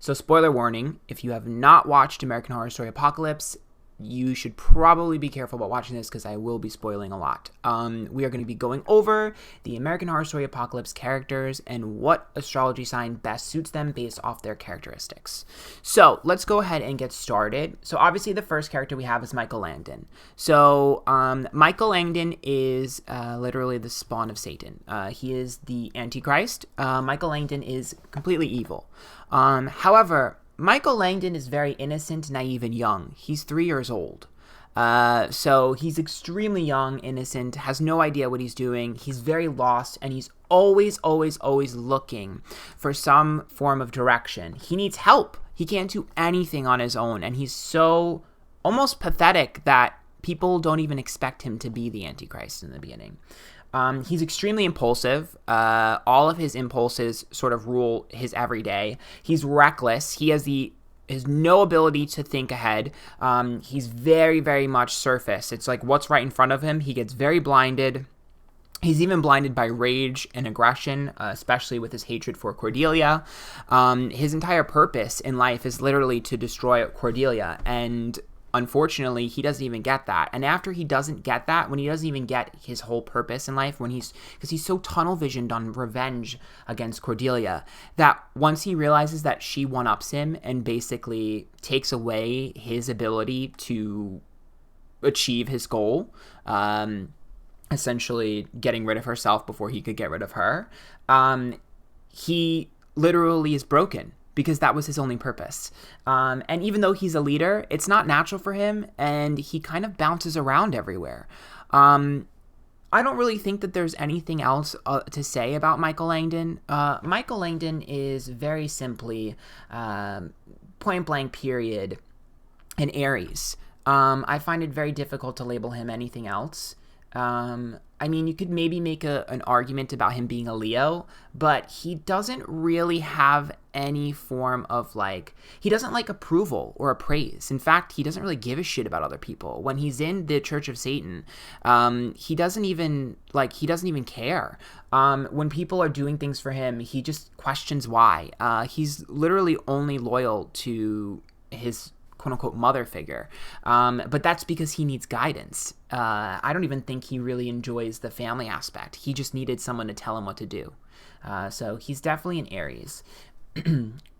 So spoiler warning, if you have not watched American Horror Story Apocalypse, you should probably be careful about watching this because I will be spoiling a lot. We are going to be going over the American Horror Story Apocalypse characters and what astrology sign best suits them based off their characteristics. So let's go ahead and get started. So obviously the first character we have is Michael Langdon. So Michael Langdon is literally the spawn of Satan. He is the Antichrist. Michael Langdon is completely evil. However, Michael Langdon is very innocent, naive, and young. He's 3 years old. So he's extremely young, innocent, has no idea what he's doing. He's very lost, and he's always looking for some form of direction. He needs help. He can't do anything on his own, and he's so almost pathetic that people don't even expect him to be the Antichrist in the beginning. He's extremely impulsive. All of his impulses sort of rule his everyday. He's reckless. He has no ability to think ahead. He's very much surface. It's like what's right in front of him. He gets very blinded. He's even blinded by rage and aggression, especially with his hatred for Cordelia. His entire purpose in life is literally to destroy Cordelia, and unfortunately, he doesn't even get that. And after he doesn't get that, when he doesn't even get his whole purpose in life, because he's so tunnel visioned on revenge against Cordelia, that once he realizes that she one-ups him and basically takes away his ability to achieve his goal, essentially getting rid of herself before he could get rid of her, he literally is broken. Because that was his only purpose. And even though he's a leader, it's not natural for him, and he kind of bounces around everywhere. I don't really think that there's anything else to say about Michael Langdon. Michael Langdon is very simply, point blank period, an Aries. I find it very difficult to label him anything else. I mean, you could maybe make an argument about him being a Leo, but he doesn't really have any form of he doesn't like approval or praise. In fact, he doesn't really give a shit about other people. When he's in the Church of Satan, he doesn't even care. When people are doing things for him, he just questions why. He's literally only loyal to his quote-unquote mother figure, but that's because he needs guidance. I don't even think he really enjoys the family aspect. He just needed someone to tell him what to do. So he's definitely an Aries.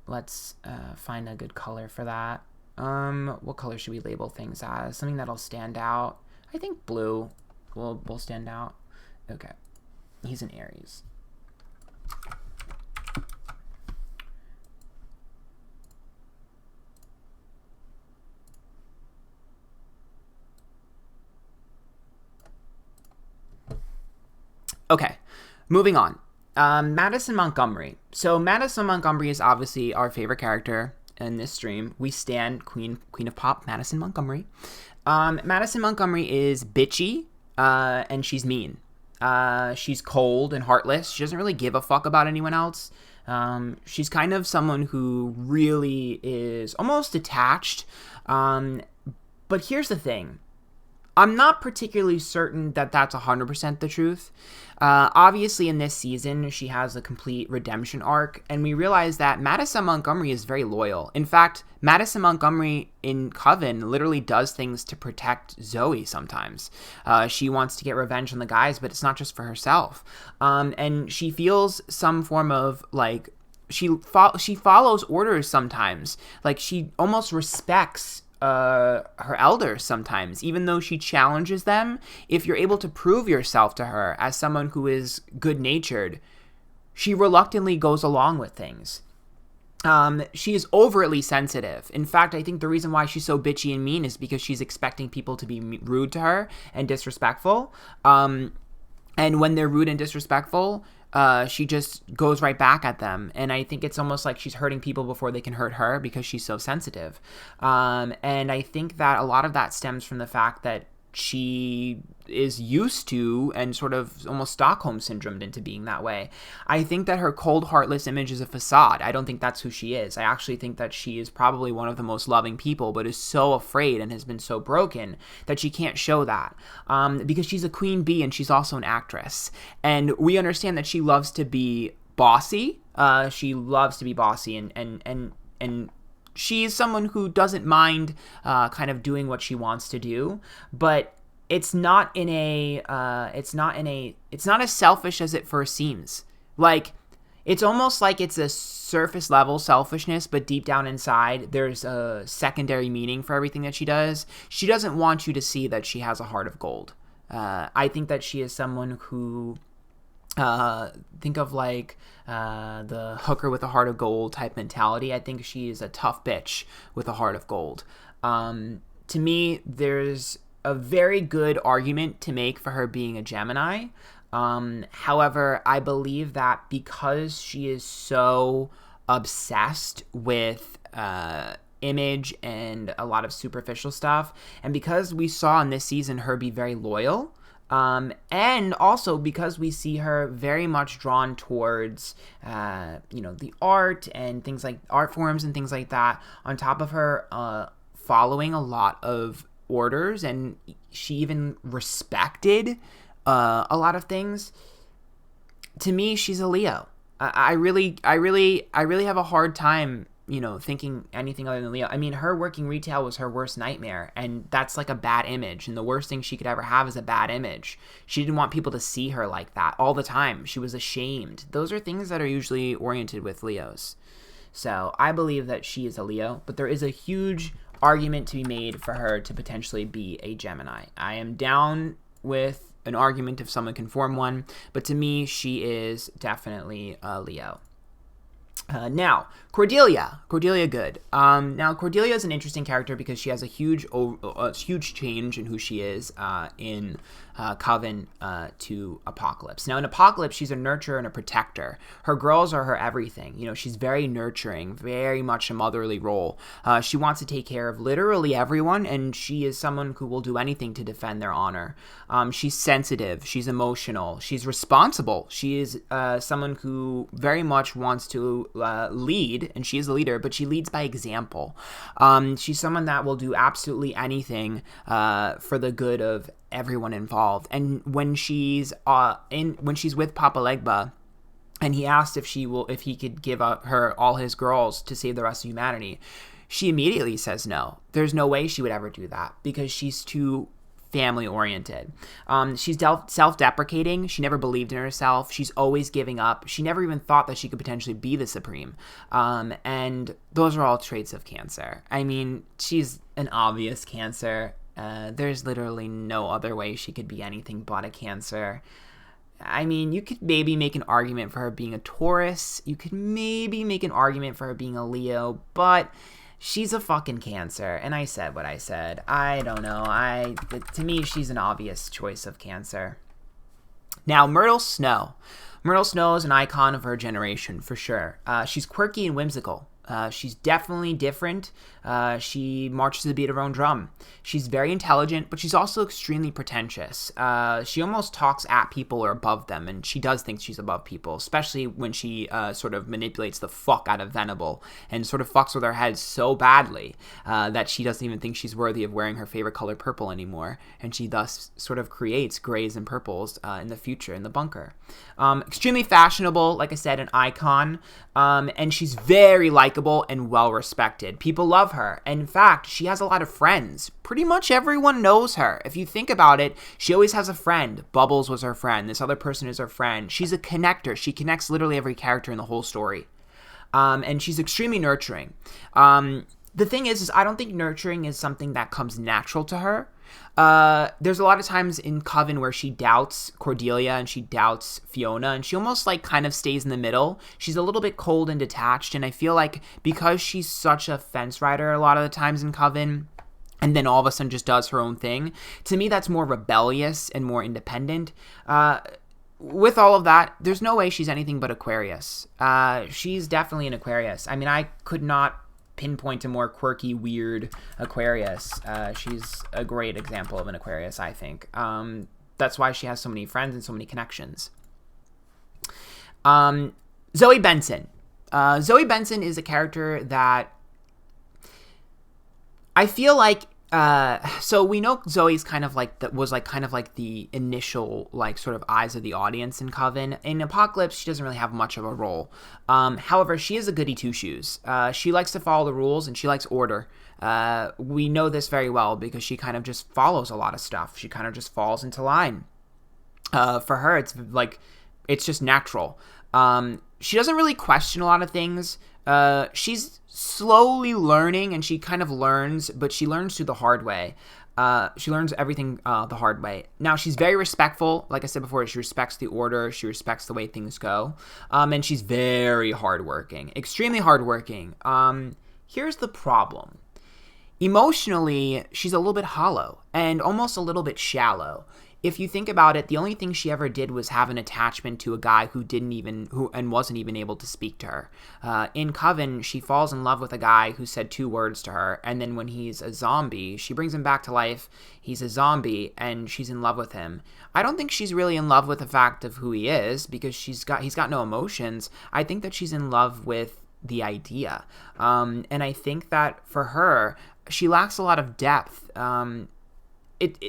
Let's find a good color for that. What color should we label things as? Something that'll stand out. I think blue will stand out. Okay, he's an Aries. Okay, moving on. Madison Montgomery. So Madison Montgomery is obviously our favorite character in this stream. We stan Queen of Pop, Madison Montgomery. Madison Montgomery is bitchy, and she's mean. She's cold and heartless. She doesn't really give a fuck about anyone else. She's kind of someone who really is almost detached. But here's the thing. I'm not particularly certain that that's 100% the truth. Obviously, in this season, she has a complete redemption arc, and we realize that Madison Montgomery is very loyal. In fact, Madison Montgomery in Coven literally does things to protect Zoe sometimes. She wants to get revenge on the guys, but it's not just for herself. And she feels some form of, she follows orders sometimes. She almost respects her elders sometimes, even though she challenges them. If you're able to prove yourself to her as someone who is good-natured, she reluctantly goes along with things. She is overtly sensitive. In fact, I think the reason why she's so bitchy and mean is because she's expecting people to be rude to her and disrespectful. And when they're rude and disrespectful, she just goes right back at them. And I think it's almost like she's hurting people before they can hurt her because she's so sensitive. And I think that a lot of that stems from the fact that she is used to and sort of almost Stockholm syndromed into being that way. I think that her cold, heartless image is a facade. I don't think that's who she is. I actually think that she is probably one of the most loving people, but is so afraid and has been so broken that she can't show that. Because she's a queen bee and she's also an actress. And we understand that she loves to be bossy. She loves to be bossy and and she's someone who doesn't mind kind of doing what she wants to do, but it's not as selfish as it first seems. Like, it's almost like it's a surface level selfishness, but deep down inside, there's a secondary meaning for everything that she does. She doesn't want you to see that she has a heart of gold. I think that she is someone who, think of like the hooker with a heart of gold type mentality. I think she is a tough bitch with a heart of gold. To me, there's a very good argument to make for her being a Gemini. However, I believe that because she is so obsessed with image and a lot of superficial stuff, and because we saw in this season her be very loyal, and also because we see her very much drawn towards, the art and things like art forms and things like that, on top of her following a lot of orders, and she even respected a lot of things. To me, she's a Leo. I really have a hard time, thinking anything other than Leo. I mean, her working retail was her worst nightmare, and that's like a bad image, and the worst thing she could ever have is a bad image. She didn't want people to see her like that all the time. She was ashamed. Those are things that are usually oriented with Leos. So I believe that she is a Leo, but there is a huge argument to be made for her to potentially be a Gemini. I am down with an argument if someone can form one, but to me, she is definitely a Leo. Now, Cordelia Goode. Now, Cordelia is an interesting character because she has a huge change in who she is in Coven to Apocalypse. Now, in Apocalypse, she's a nurturer and a protector. Her girls are her everything. She's very nurturing, very much a motherly role. She wants to take care of literally everyone, and she is someone who will do anything to defend their honor. She's sensitive. She's emotional. She's responsible. She is someone who very much wants to lead, and she is a leader, but she leads by example. She's someone that will do absolutely anything for the good of everyone involved. And when she's with Papa Legba, and he asked if he could give her all his girls to save the rest of humanity, she immediately says no. There's no way she would ever do that because she's too family oriented. She's self-deprecating. She never believed in herself. She's always giving up. She never even thought that she could potentially be the Supreme. And those are all traits of Cancer. I mean, she's an obvious Cancer. There's literally no other way she could be anything but a Cancer. I mean, you could maybe make an argument for her being a Taurus. You could maybe make an argument for her being a Leo, but she's a fucking Cancer, and I said what I said. I don't know. To me, she's an obvious choice of Cancer. Now, Myrtle Snow. Myrtle Snow is an icon of her generation, for sure. She's quirky and whimsical. She's definitely different. She marches to the beat of her own drum. She's very intelligent, but she's also extremely pretentious. She almost talks at people or above them, and she does think she's above people, especially when she sort of manipulates the fuck out of Venable and sort of fucks with her head so badly that she doesn't even think she's worthy of wearing her favorite color purple anymore, and she thus sort of creates grays and purples in the future in the bunker. Extremely fashionable, like I said, an icon, and she's very likable and well-respected. People love her. And in fact, she has a lot of friends. Pretty much everyone knows her. If you think about it, she always has a friend. Bubbles was her friend. This other person is her friend. She's a connector. She connects literally every character in the whole story. And she's extremely nurturing. The thing is I don't think nurturing is something that comes natural to her. There's a lot of times in Coven where she doubts Cordelia and she doubts Fiona, and she almost like kind of stays in the middle. She's a little bit cold and detached, and I feel like because she's such a fence rider a lot of the times in Coven, and then all of a sudden just does her own thing, to me that's more rebellious and more independent. With all of that, there's no way she's anything but Aquarius. She's definitely an Aquarius. I mean, I could not pinpoint a more quirky, weird Aquarius. She's a great example of an Aquarius, I think. That's why she has so many friends and so many connections. Zoe Benson. Zoe Benson is a character that I feel like So we know Zoe's kind of like the initial like sort of eyes of the audience in Coven. In Apocalypse, she doesn't really have much of a role. However, she is a goody two shoes. She likes to follow the rules and she likes order. We know this very well because she kind of just follows a lot of stuff. She kind of just falls into line. For her, it's just natural. She doesn't really question a lot of things. She's slowly learning, and she kind of learns, but she learns through the hard way. She learns everything the hard way. Now, she's very respectful. Like I said before, she respects the order. She respects the way things go. And she's very hardworking, extremely hardworking. Here's the problem. Emotionally, she's a little bit hollow and almost a little bit shallow. If you think about it, the only thing she ever did was have an attachment to a guy who wasn't even able to speak to her. In Coven, she falls in love with a guy who said 2 words to her, and then when he's a zombie, she brings him back to life. He's a zombie, and she's in love with him. I don't think she's really in love with the fact of who he is because he's got no emotions. I think that she's in love with the idea, and I think that for her, she lacks a lot of depth.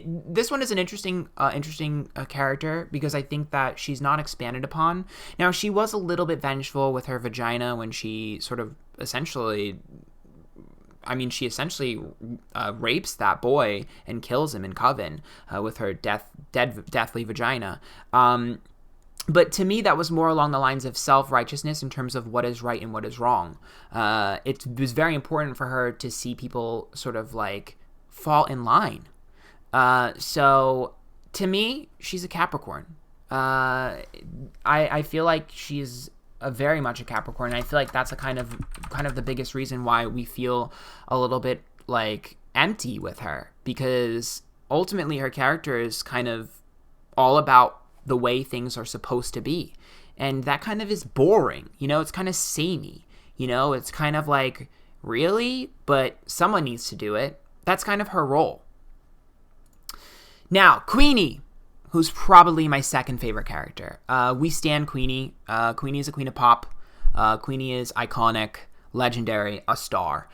This one is an interesting character because I think that she's not expanded upon. Now, she was a little bit vengeful with her vagina when she sort of essentially rapes that boy and kills him in Coven with her deathly vagina. But to me, that was more along the lines of self-righteousness in terms of what is right and what is wrong. It was very important for her to see people sort of like fall in line. So to me, she's a Capricorn. I feel like she's very much a Capricorn. And I feel like that's a kind of the biggest reason why we feel a little bit like empty with her, because ultimately her character is kind of all about the way things are supposed to be. And that kind of is boring. It's kind of samey. It's kind of like, really? But someone needs to do it. That's kind of her role. Now, Queenie, who's probably my second favorite character. We stan Queenie. Queenie is a queen of pop. Queenie is iconic, legendary, a star.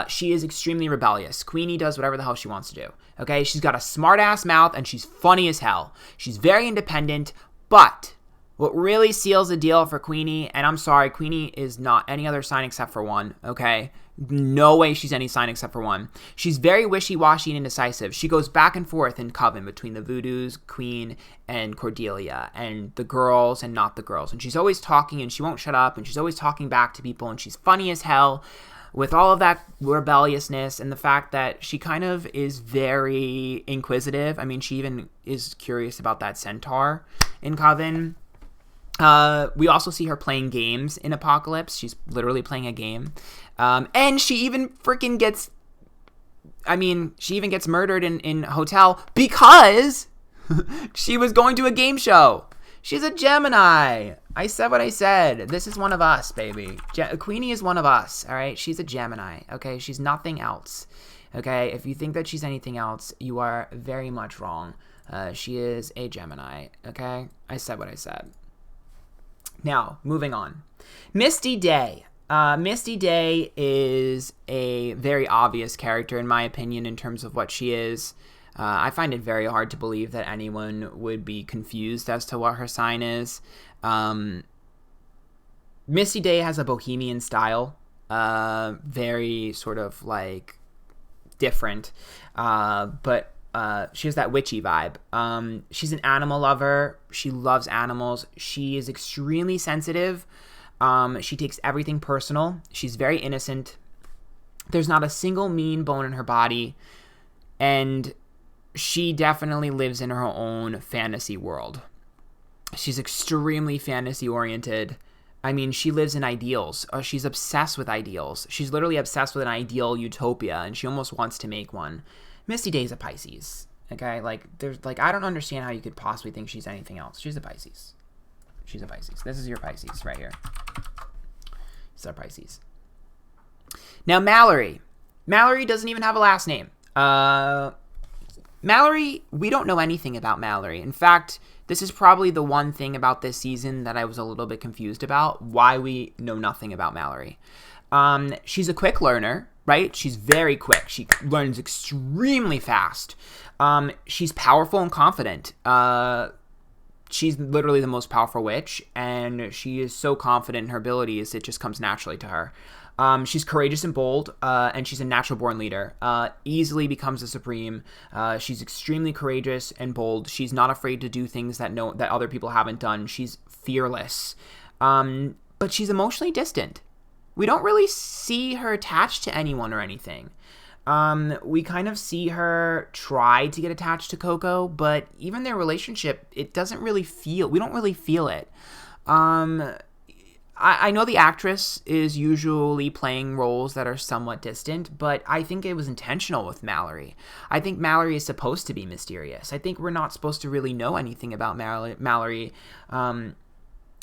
She is extremely rebellious. Queenie does whatever the hell she wants to do. Okay? She's got a smart-ass mouth, and she's funny as hell. She's very independent, but what really seals the deal for Queenie, and I'm sorry, Queenie is not any other sign except for one, okay? No way she's any sign except for one. She's very wishy-washy and indecisive. She goes back and forth in Coven between the Voodoos, Queen, and Cordelia, and the girls and not the girls. And she's always talking, and she won't shut up, and she's always talking back to people, and she's funny as hell with all of that rebelliousness and the fact that she kind of is very inquisitive. I mean, she even is curious about that centaur in Coven. We also see her playing games in Apocalypse. She's literally playing a game. And she even freaking gets murdered in Hotel because she was going to a game show. She's a Gemini. I said what I said. This is one of us, baby. Queenie is one of us, all right? She's a Gemini, okay? She's nothing else, okay? If you think that she's anything else, you are very much wrong. She is a Gemini, okay? I said what I said. Now, moving on. Misty Day. Misty Day is a very obvious character, in my opinion, in terms of what she is. I find it very hard to believe that anyone would be confused as to what her sign is. Misty Day has a bohemian style, very sort of like different, but she has that witchy vibe. She's an animal lover. She loves animals. She is extremely sensitive. She takes everything personal. She's very innocent. There's not a single mean bone in her body. And she definitely lives in her own fantasy world. She's extremely fantasy oriented. I mean, she lives in ideals. She's obsessed with ideals. She's literally obsessed with an ideal utopia, and she almost wants to make one. Misty Day's a Pisces. Okay, I don't understand how you could possibly think she's anything else. She's a Pisces. She's a Pisces. This is your Pisces right here. It's our Pisces. Now, Mallory. Mallory doesn't even have a last name. Mallory, we don't know anything about Mallory. In fact, this is probably the one thing about this season that I was a little bit confused about, why we know nothing about Mallory. She's a quick learner. right? She's very quick. She learns extremely fast. She's powerful and confident. She's literally the most powerful witch, and she is so confident in her abilities, it just comes naturally to her. She's courageous and bold, and she's a natural-born leader. Easily becomes a supreme. She's extremely courageous and bold. She's not afraid to do things that other people haven't done. She's fearless. But she's emotionally distant. We don't really see her attached to anyone or anything. We kind of see her try to get attached to Coco, but even their relationship, we don't really feel it. I know the actress is usually playing roles that are somewhat distant, but I think it was intentional with Mallory. I think Mallory is supposed to be mysterious. I think we're not supposed to really know anything about Mallory.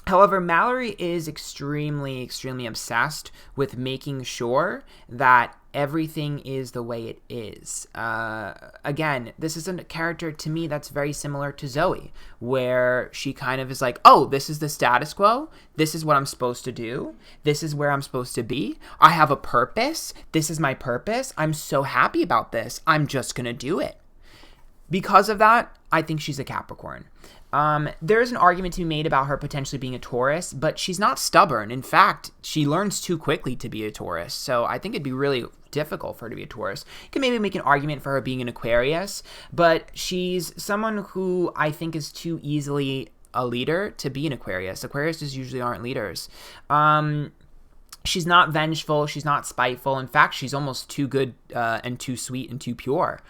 However, Mallory is extremely, extremely obsessed with making sure that everything is the way it is. Again, this is a character to me that's very similar to Zoe, where she kind of is like, oh, this is the status quo. This is what I'm supposed to do. This is where I'm supposed to be. I have a purpose. This is my purpose. I'm so happy about this. I'm just going to do it. Because of that, I think she's a Capricorn. There's an argument to be made about her potentially being a Taurus, but she's not stubborn. In fact, she learns too quickly to be a Taurus. So I think it'd be really difficult for her to be a Taurus. You can maybe make an argument for her being an Aquarius, but she's someone who I think is too easily a leader to be an Aquarius. Aquariuses usually aren't leaders. She's not vengeful. She's not spiteful. In fact, she's almost too good and too sweet and too pure.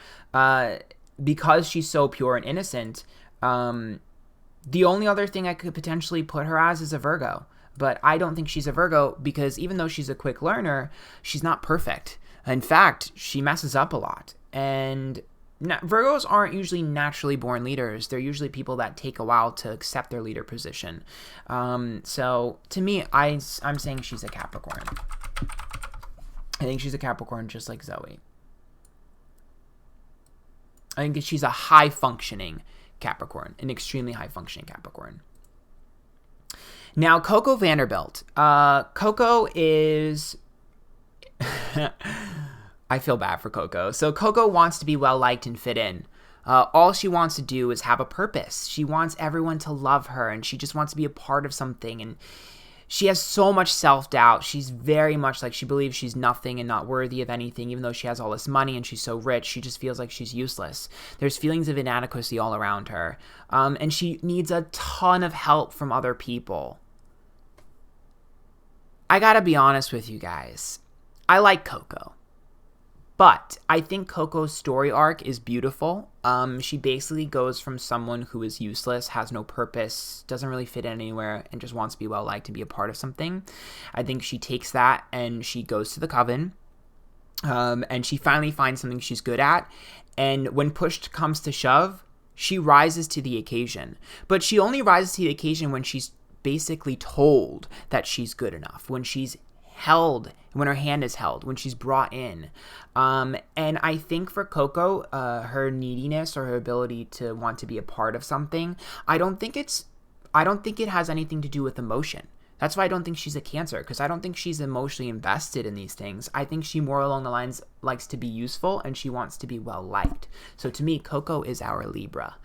Because she's so pure and innocent, the only other thing I could potentially put her as is a Virgo. But I don't think she's a Virgo because even though she's a quick learner, she's not perfect. In fact, she messes up a lot. And Virgos aren't usually naturally born leaders. They're usually people that take a while to accept their leader position. So to me, I'm saying she's a Capricorn. I think she's a Capricorn just like Zoe. I think that she's a high-functioning Capricorn, an extremely high-functioning Capricorn. Now, Coco Vanderbilt. Coco is... I feel bad for Coco. So Coco wants to be well-liked and fit in. All she wants to do is have a purpose. She wants everyone to love her, and she just wants to be a part of something, and she has so much self-doubt. She's very much like she believes she's nothing and not worthy of anything, even though she has all this money and she's so rich. She just feels like she's useless. There's feelings of inadequacy all around her. And she needs a ton of help from other people. I gotta be honest with you guys. I like Coco. But I think Coco's story arc is beautiful. She basically goes from someone who is useless, has no purpose, doesn't really fit in anywhere, and just wants to be well-liked and be a part of something. I think she takes that and she goes to the coven. And she finally finds something she's good at. And when push comes to shove, she rises to the occasion. But she only rises to the occasion when she's basically told that she's good enough, when she's held, when her hand is held, when she's brought in. And I think for Coco, her neediness or her ability to want to be a part of something, I don't think it has anything to do with emotion. That's why I don't think she's a Cancer, because I don't think she's emotionally invested in these things. I think she more along the lines likes to be useful and she wants to be well-liked. So to me, Coco is our Libra.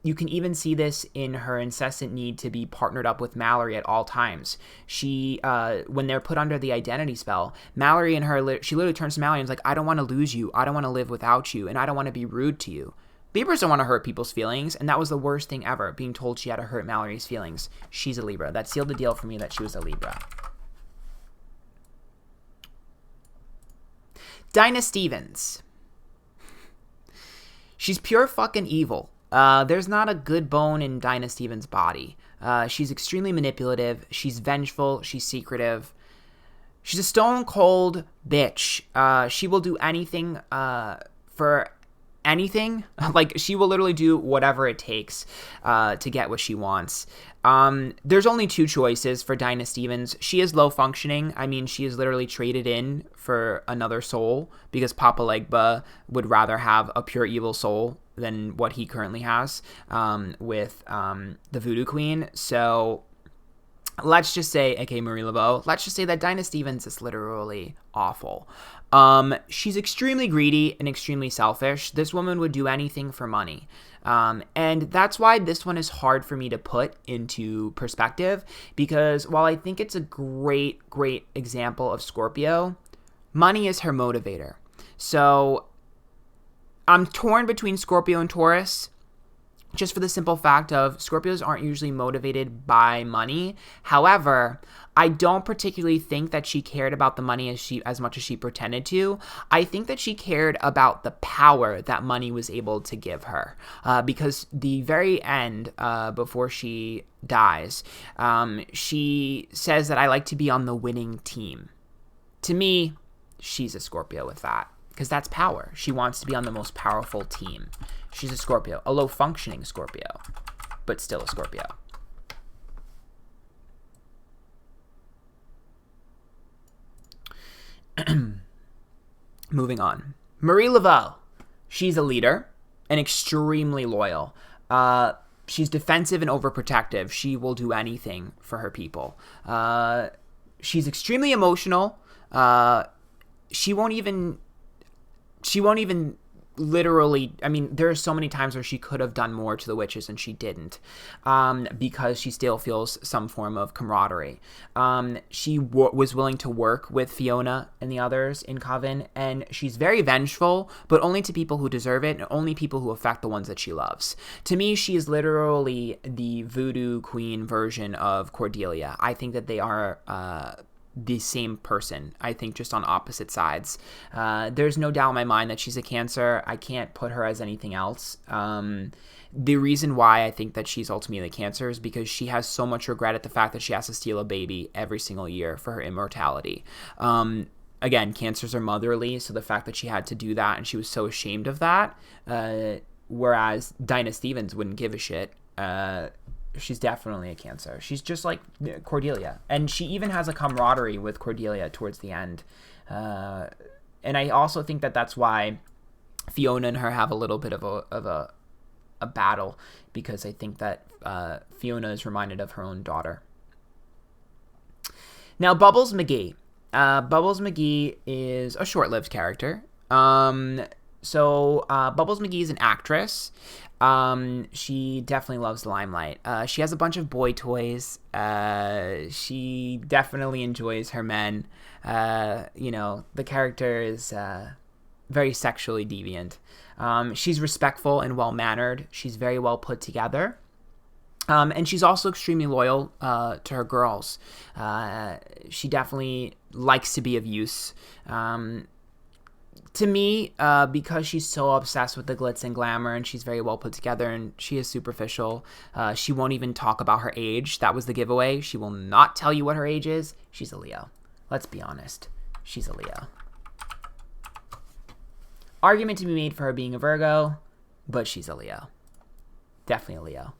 You can even see this in her incessant need to be partnered up with Mallory at all times. She, when they're put under the identity spell, Mallory and her, she literally turns to Mallory and is like, I don't want to lose you. I don't want to live without you. And I don't want to be rude to you. Libras don't want to hurt people's feelings. And that was the worst thing ever, being told she had to hurt Mallory's feelings. She's a Libra. That sealed the deal for me that she was a Libra. Dinah Stevens. She's pure fucking evil. There's not a good bone in Dinah Stevens' body. She's extremely manipulative. She's vengeful. She's secretive. She's a stone cold bitch. She will do anything for anything. Like, she will literally do whatever it takes to get what she wants. There's only two choices for Dinah Stevens. She is low functioning. I mean, she is literally traded in for another soul because Papa Legba would rather have a pure evil soul than what he currently has with the Voodoo Queen. So let's just say, aka Marie Laveau, let's just say that Dinah Stevens is literally awful. She's extremely greedy and extremely selfish. This woman would do anything for money. And that's why this one is hard for me to put into perspective, because while I think it's a great example of Scorpio, money is her motivator. So I'm torn between Scorpio and Taurus, just for the simple fact of Scorpios aren't usually motivated by money. However, I don't particularly think that she cared about the money as much as she pretended to. I think that she cared about the power that money was able to give her. Because the very end, before she dies, she says that I like to be on the winning team. To me, she's a Scorpio with that, because that's power. She wants to be on the most powerful team. She's a Scorpio, a low-functioning Scorpio, but still a Scorpio. Moving on. Marie Laveau. She's a leader and extremely loyal. She's defensive and overprotective. She will do anything for her people. She's extremely emotional. She won't even literally, I mean, there are so many times where she could have done more to the witches and she didn't, because she still feels some form of camaraderie. She was willing to work with Fiona and the others in Coven, and she's very vengeful, but only to people who deserve it, and only people who affect the ones that she loves. To me, she is literally the voodoo queen version of Cordelia. I think that they are the same person, I think, just on opposite sides. There's no doubt in my mind that she's a Cancer. I can't put her as anything else. The reason why I think that she's ultimately a Cancer is because she has so much regret at the fact that she has to steal a baby every single year for her immortality. Again, Cancers are motherly, so the fact that she had to do that and she was so ashamed of that, whereas Dinah Stevens wouldn't give a shit. She's definitely a Cancer. She's just like Cordelia. And she even has a camaraderie with Cordelia towards the end. And I also think that that's why Fiona and her have a little bit of a battle, because I think that Fiona is reminded of her own daughter. Now, Bubbles McGee. Bubbles McGee is a short-lived character. Bubbles McGee is an actress. She definitely loves the limelight. She has a bunch of boy toys. She definitely enjoys her men. The character is very sexually deviant. She's respectful and well-mannered. She's very well put together. And she's also extremely loyal to her girls. She definitely likes to be of use. To me, because she's so obsessed with the glitz and glamour, and she's very well put together, and she is superficial, she won't even talk about her age. That was the giveaway. She will not tell you what her age is. She's a Leo. Let's be honest. She's a Leo. Argument to be made for her being a Virgo, but she's a Leo. Definitely a Leo.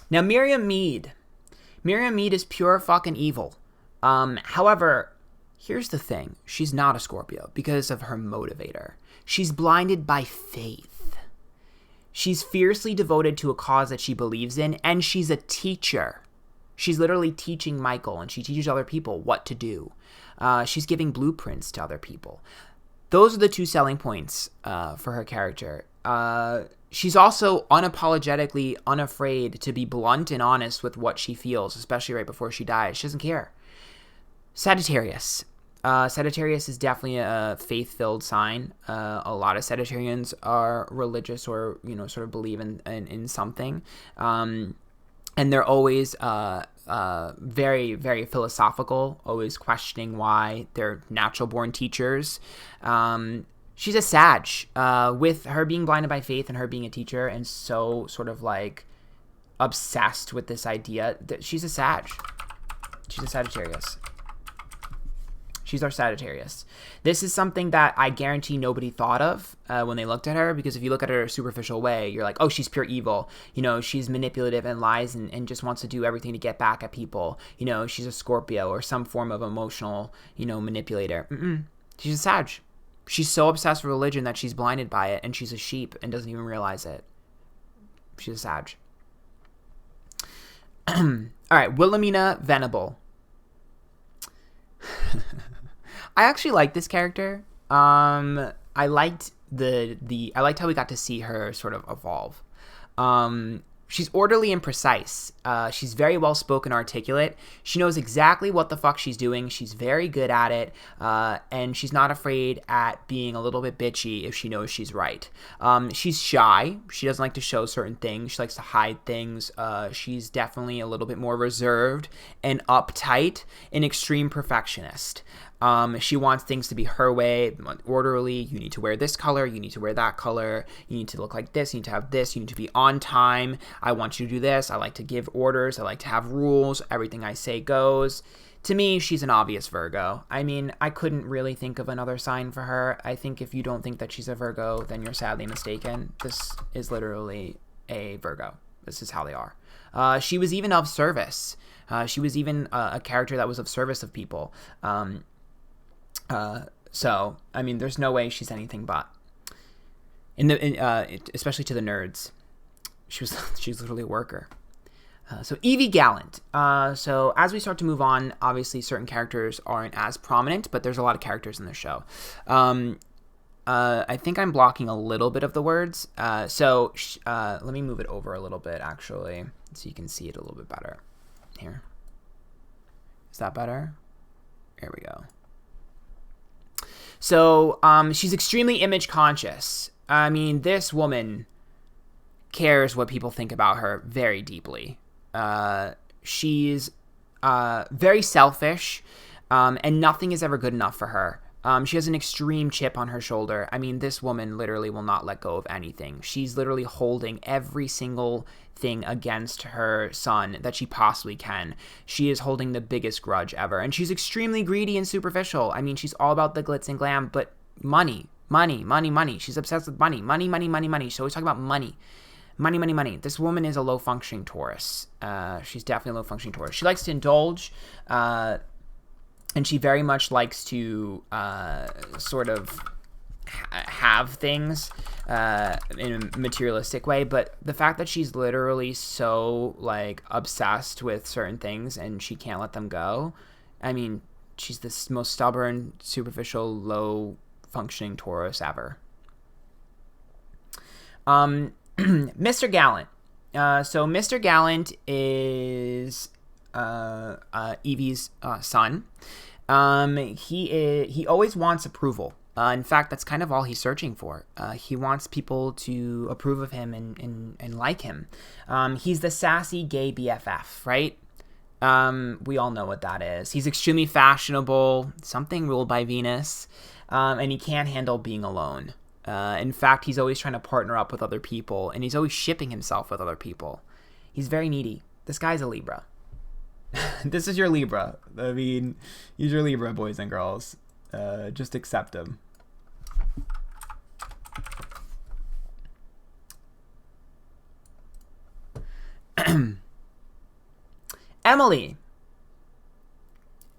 Now, Miriam Mead. Miriam Mead is pure fucking evil. However, here's the thing. She's not a Scorpio because of her motivator. She's blinded by faith. She's fiercely devoted to a cause that she believes in, and she's a teacher. She's literally teaching Michael, and she teaches other people what to do. She's giving blueprints to other people. Those are the two selling points for her character. She's also unapologetically unafraid to be blunt and honest with what she feels, especially right before she dies. She doesn't care. Sagittarius. Sagittarius is definitely a faith-filled sign. A lot of Sagittarians are religious or, sort of believe in something. And they're always very, very philosophical, always questioning why they're natural-born teachers. She's a Sag, with her being blinded by faith and her being a teacher and so sort of like obsessed with this idea that she's a Sag. She's a Sagittarius. She's our Sagittarius. This is something that I guarantee nobody thought of when they looked at her, because if you look at her in a superficial way, you're like, oh, she's pure evil. She's manipulative and lies and just wants to do everything to get back at people. She's a Scorpio or some form of emotional, manipulator. She's a Sag. She's so obsessed with religion that she's blinded by it, and she's a sheep and doesn't even realize it. She's a Sag. All right, Wilhemina Venable. I actually like this character. I liked I liked how we got to see her sort of evolve. She's orderly and precise. She's very well spoken, articulate. She knows exactly what the fuck she's doing. She's very good at it, and she's not afraid at being a little bit bitchy if she knows she's right. She's shy. She doesn't like to show certain things. She likes to hide things. She's definitely a little bit more reserved and uptight, an extreme perfectionist. She wants things to be her way, orderly. You need to wear this color. You need to wear that color. You need to look like this. You need to have this. You need to be on time. I want you to do this. I like to give orders. I like to have rules. Everything I say goes. To me, she's an obvious Virgo. I mean, I couldn't really think of another sign for her. I think if you don't think that she's a Virgo, then you're sadly mistaken. This is literally a Virgo. This is how they are. She was even of service. She was even a character that was of service of people. So, I mean, there's no way she's anything but. Especially to the nerds. She's literally a worker. So, Evie Gallant. So, as we start to move on, obviously certain characters aren't as prominent, but there's a lot of characters in the show. I think I'm blocking a little bit of the words. Let me move it over a little bit, actually, so you can see it a little bit better. Here. Is that better? There we go. So, she's extremely image conscious. I mean, this woman cares what people think about her very deeply. She's very selfish, and nothing is ever good enough for her. She has an extreme chip on her shoulder. I mean, this woman literally will not let go of anything. She's literally holding every single thing against her son that she possibly can. She is holding the biggest grudge ever. And she's extremely greedy and superficial. I mean, she's all about the glitz and glam, but money. She's obsessed with money. Money. She's always talking about money. Money. This woman is a low-functioning Taurus. She's definitely a low-functioning Taurus. She likes to indulge, and she very much likes to sort of have things in a materialistic way. But the fact that she's literally so, like, obsessed with certain things and she can't let them go, I mean, she's the most stubborn, superficial, low-functioning Taurus ever. Mr. Gallant. So Mr. Gallant is Evie's son. He always wants approval. In fact, that's kind of all he's searching for. He wants people to approve of him and like him. He's the sassy gay BFF, right? We all know what that is. He's extremely fashionable, something ruled by Venus, and he can't handle being alone. In fact, he's always trying to partner up with other people, and he's always shipping himself with other people. He's very needy. This guy's a Libra. This is your Libra. I mean, he's your Libra, boys and girls. Just accept him. Emily.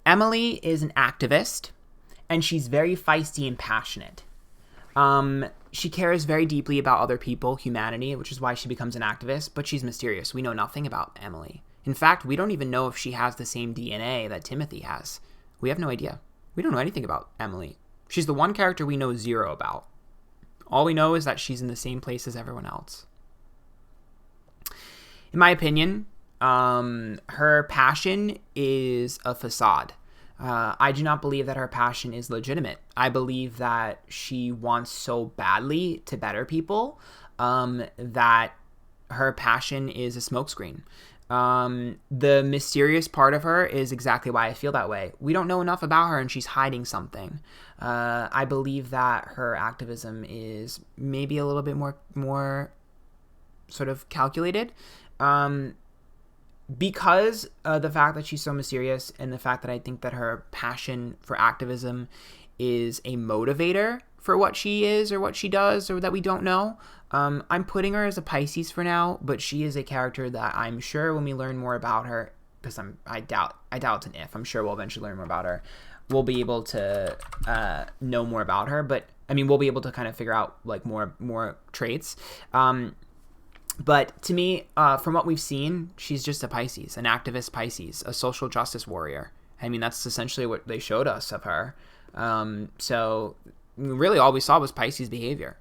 Emily is an activist, and she's very feisty and passionate. She cares very deeply about other people, humanity, which is why she becomes an activist, but she's mysterious. We know nothing about Emily. In fact, we don't even know if she has the same DNA that Timothy has. We have no idea. We don't know anything about Emily. She's the one character we know zero about. All we know is that she's in the same place as everyone else. In my opinion, her passion is a facade. I do not believe that her passion is legitimate. I believe that she wants so badly to better people that her passion is a smokescreen. The mysterious part of her is exactly why I feel that way. We don't know enough about her, and she's hiding something. I believe that her activism is maybe a little bit more sort of calculated. Because the fact that she's so mysterious, and the fact that I think that her passion for activism is a motivator for what she is or what she does or that we don't know. I'm putting her as a Pisces for now, but she is a character that I'm sure when we learn more about her, because I doubt it's an if. I'm sure we'll eventually learn more about her. We'll be able to know more about her, but I mean, we'll be able to kind of figure out like more traits. But to me, from what we've seen, she's just a Pisces, an activist Pisces, a social justice warrior. I mean, that's essentially what they showed us of her. So really all we saw was Pisces behavior.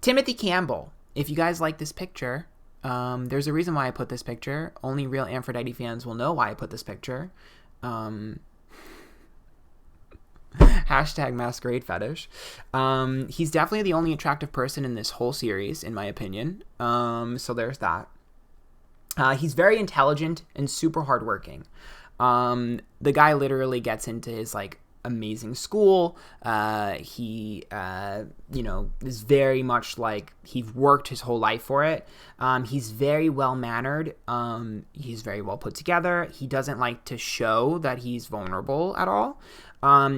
Timothy Campbell. If you guys like this picture, there's a reason why I put this picture. Only real Antphrodite fans will know why I put this picture. Hashtag masquerade fetish. He's definitely the only attractive person in this whole series, in my opinion. So there's that. He's very intelligent and super hardworking. The guy literally gets into his like amazing school. He is very much like he's worked his whole life for it. He's very well mannered. He's very well put together. He doesn't like to show that he's vulnerable at all.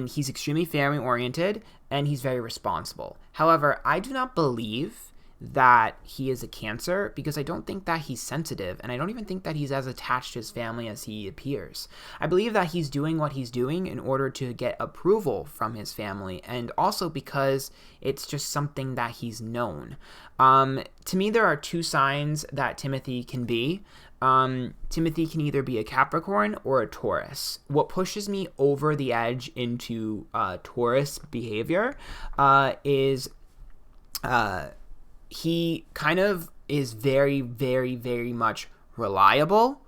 He's extremely family oriented and he's very responsible. However, I do not believe that he is a Cancer because I don't think that he's sensitive, and I don't even think that he's as attached to his family as he appears. I believe that he's doing what he's doing in order to get approval from his family, and also because it's just something that he's known. To me, there are two signs that Timothy can be. Timothy can either be a Capricorn or a Taurus. What pushes me over the edge into Taurus behavior is he kind of is very, very, very much reliable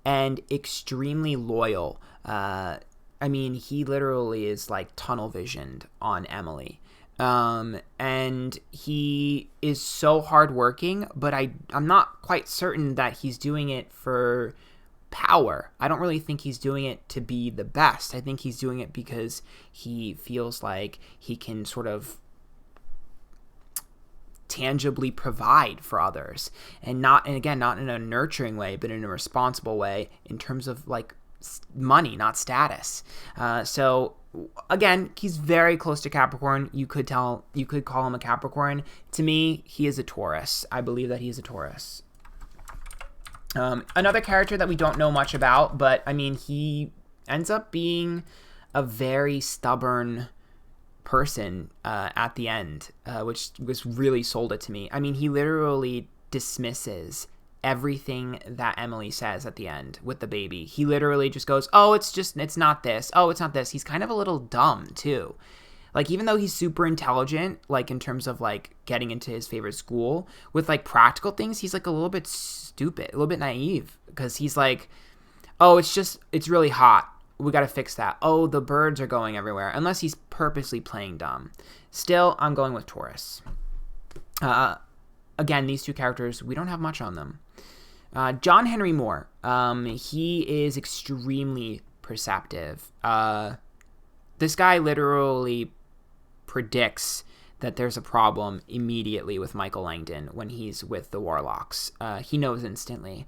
and extremely loyal. I mean, he literally is like tunnel visioned on Emily. And he is so hardworking, but I'm not quite certain that he's doing it for power. I don't really think he's doing it to be the best. I think he's doing it because he feels like he can sort of tangibly provide for others, and again, not in a nurturing way, but in a responsible way in terms of like money, not status. So again, he's very close to Capricorn. You could call him a Capricorn. To me, he is a Taurus. I believe that he is a Taurus. Another character that we don't know much about, but I mean, he ends up being a very stubborn person at the end, which was really sold it to me. I mean, he literally dismisses everything that Emily says at the end with the baby. He literally just goes, oh, it's not this. Oh, it's not this. He's kind of a little dumb too. Like, even though he's super intelligent, like in terms of like getting into his favorite school, with like practical things, he's like a little bit stupid, a little bit naive, because he's like, oh, it's really hot. We got to fix that. Oh, the birds are going everywhere. Unless he's purposely playing dumb. Still, I'm going with Taurus. Again, these two characters, we don't have much on them. John Henry Moore. He is extremely perceptive. This guy literally predicts that there's a problem immediately with Michael Langdon when he's with the Warlocks. He knows instantly.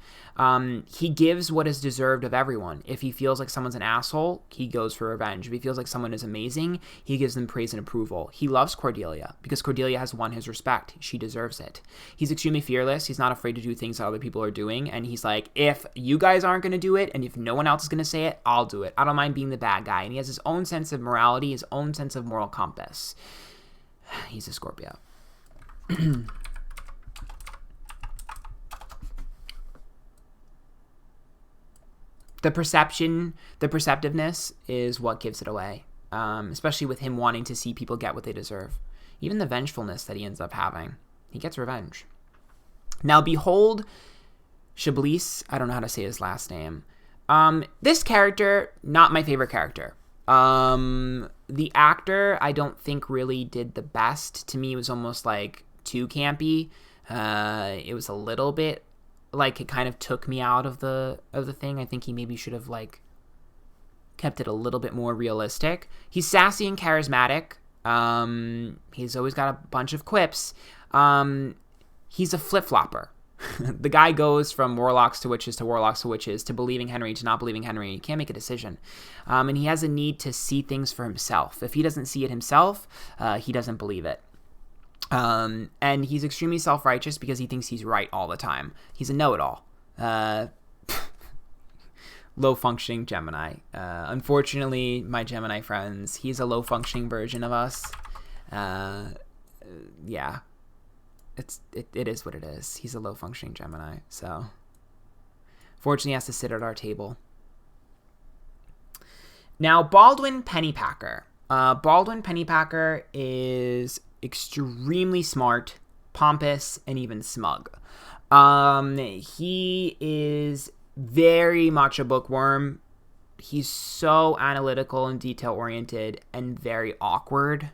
He gives what is deserved of everyone. If he feels like someone's an asshole, he goes for revenge. If he feels like someone is amazing, he gives them praise and approval. He loves Cordelia because Cordelia has won his respect. She deserves it. He's extremely fearless. He's not afraid to do things that other people are doing. And he's like, if you guys aren't going to do it, and if no one else is going to say it, I'll do it. I don't mind being the bad guy. And he has his own sense of morality, his own sense of moral compass. He's a Scorpio. The perceptiveness is what gives it away, especially with him wanting to see people get what they deserve. Even the vengefulness that he ends up having. He gets revenge. Now, behold, Chablis. I don't know how to say his last name. This character, not my favorite character. The actor, I don't think really did the best. To me, it was almost like too campy. It was a little bit like it kind of took me out of the thing. I think he maybe should have like kept it a little bit more realistic. He's sassy and charismatic. He's always got a bunch of quips. He's a flip-flopper. The guy goes from warlocks to witches to warlocks to witches to believing Henry to not believing Henry. He can't make a decision. And he has a need to see things for himself. If he doesn't see it himself, he doesn't believe it. And he's extremely self-righteous because he thinks he's right all the time. He's a know-it-all. Low-functioning Gemini. Unfortunately, my Gemini friends, he's a low-functioning version of us. Yeah. it is what it is. He's a low-functioning Gemini, so fortunately he has to sit at our table. Now, Baldwin Pennypacker. Baldwin Pennypacker is extremely smart, pompous, and even smug. He is very much a bookworm. He's so analytical and detail-oriented and very awkward.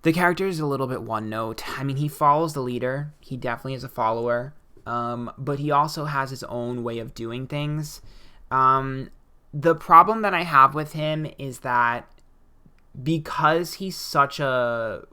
The character is a little bit one-note. I mean, he follows the leader. He definitely is a follower. But he also has his own way of doing things. The problem that I have with him is that because he's so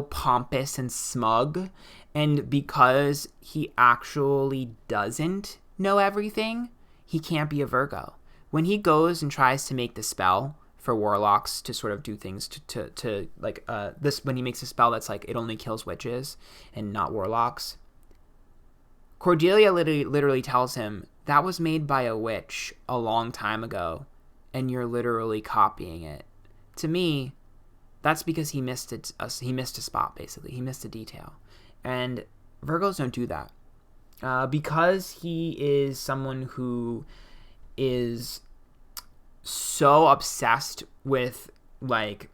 pompous and smug, and because he actually doesn't know everything, he can't be a Virgo. When he goes and tries to make the spell for warlocks to sort of do things to like this, when he makes a spell that's like it only kills witches and not warlocks, Cordelia literally tells him that was made by a witch a long time ago, and you're literally copying it. To me, that's because he missed it. He missed a spot, basically. He missed a detail, and Virgos don't do that. Because he is someone who is so obsessed with like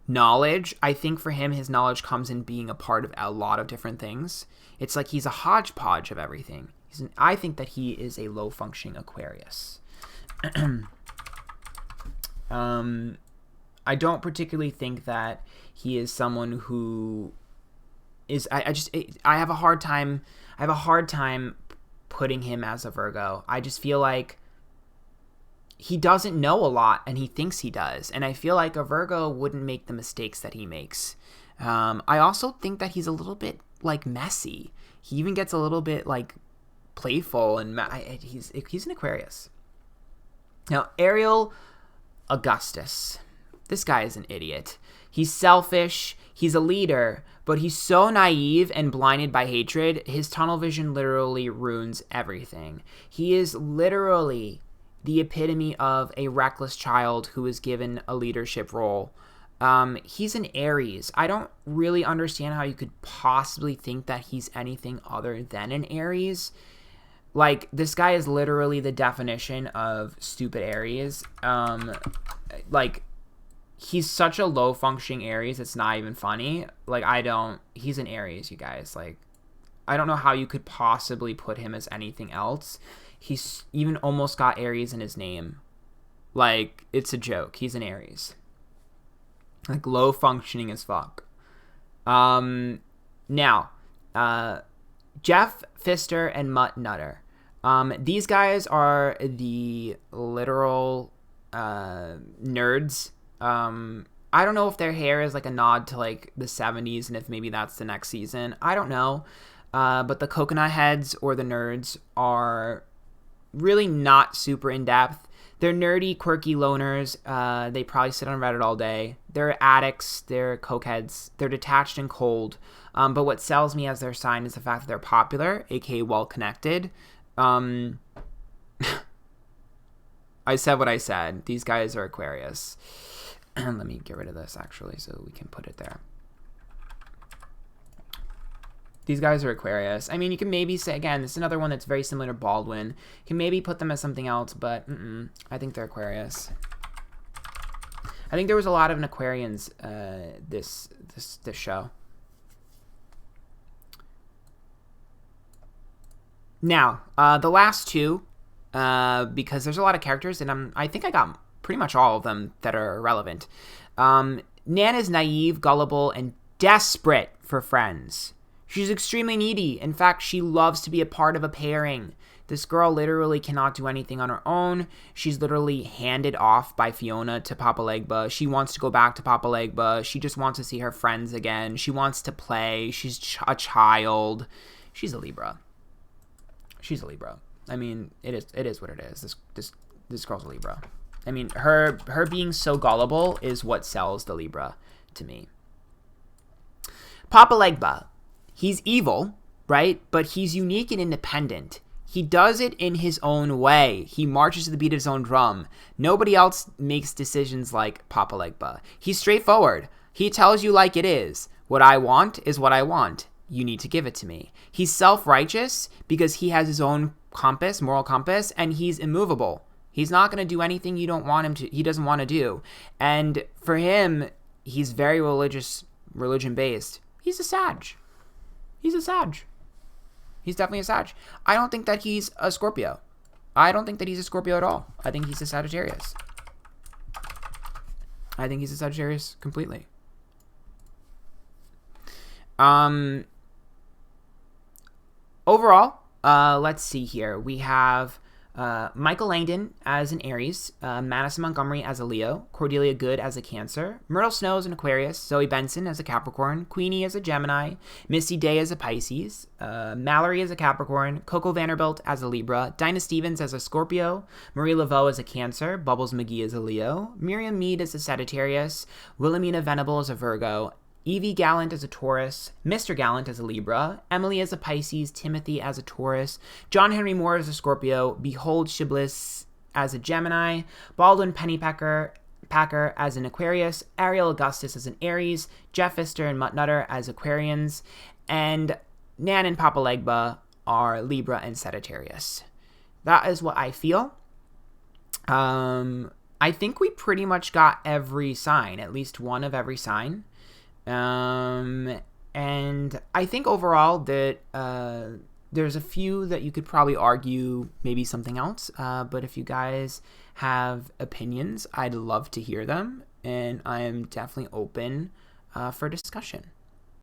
knowledge. I think for him, his knowledge comes in being a part of a lot of different things. It's like he's a hodgepodge of everything. I think that he is a low-functioning Aquarius. I don't particularly think that he is someone who is. I have a hard time. I have a hard time putting him as a Virgo. I just feel like he doesn't know a lot, and he thinks he does. And I feel like a Virgo wouldn't make the mistakes that he makes. I also think that he's a little bit like messy. He even gets a little bit like playful, and he's an Aquarius. Now, Ariel Augustus. This guy is an idiot. He's selfish. He's a leader, but he's so naive and blinded by hatred. His tunnel vision literally ruins everything. He is literally the epitome of a reckless child who is given a leadership role. He's an Aries. I don't really understand how you could possibly think that he's anything other than an Aries. Like, this guy is literally the definition of stupid Aries. Like, he's such a low-functioning Aries, it's not even funny. Like, he's an Aries, you guys. Like, I don't know how you could possibly put him as anything else. He's even almost got Aries in his name. Like, it's a joke. He's an Aries. Like, low-functioning as fuck. Now, Jeff Pfister and Mutt Nutter. These guys are the literal nerds. I don't know if their hair is like a nod to like the 70s and if maybe that's the next season. I don't know. But the coconut heads or the nerds are really not super in-depth. They're nerdy, quirky loners. They probably sit on Reddit all day. They're addicts. They're cokeheads. They're detached and cold. But what sells me as their sign is the fact that they're popular, aka well-connected. I said what I said. These guys are Aquarius. Let me get rid of this, actually, so we can put it there. These guys are Aquarius. I mean, you can maybe say, again, this is another one that's very similar to Baldwin. You can maybe put them as something else, but I think they're Aquarius. I think there was a lot of an Aquarians this show. Now, the last two, because there's a lot of characters, and I think I got pretty much all of them that are relevant. Nan is naive, gullible, and desperate for friends. She's extremely needy. In fact, she loves to be a part of a pairing. This girl literally cannot do anything on her own. She's literally handed off by Fiona to Papa Legba. She wants to go back to Papa Legba. She just wants to see her friends again. She wants to play. She's a child. She's a Libra. She's a Libra. I mean, it is what it is. This girl's a Libra. I mean, her being so gullible is what sells the Libra to me. Papa Legba. He's evil, right? But he's unique and independent. He does it in his own way. He marches to the beat of his own drum. Nobody else makes decisions like Papa Legba. He's straightforward. He tells you like it is. What I want is what I want. You need to give it to me. He's self-righteous because he has his own compass, moral compass, and he's immovable. He's not going to do anything you don't want him to. He doesn't want to do. And for him, he's very religion-based. He's a Sag. He's a Sag. He's definitely a Sag. I don't think that he's a Scorpio. I don't think that he's a Scorpio at all. I think he's a Sagittarius. I think he's a Sagittarius completely. Overall, let's see here. We have Michael Langdon as an Aries, Madison Montgomery as a Leo, Cordelia Goode as a Cancer, Myrtle Snow as an Aquarius, Zoe Benson as a Capricorn, Queenie as a Gemini, Misty Day as a Pisces, Mallory as a Capricorn, Coco Vanderbilt as a Libra, Dinah Stevens as a Scorpio, Marie Laveau as a Cancer, Bubbles McGee as a Leo, Miriam Mead as a Sagittarius, Wilhemina Venable as a Virgo, Evie Gallant as a Taurus, Mr. Gallant as a Libra, Emily as a Pisces, Timothy as a Taurus, John Henry Moore as a Scorpio, Behold Chablis as a Gemini, Baldwin Pennypacker as an Aquarius, Ariel Augustus as an Aries, Jeff Pfister and Mutt as Aquarians, and Nan and Papa Legba are Libra and Sagittarius. That is what I feel. I think we pretty much got every sign, at least one of every sign. And I think overall that there's a few that you could probably argue maybe something else, but if you guys have opinions, I'd love to hear them, and I am definitely open for discussion.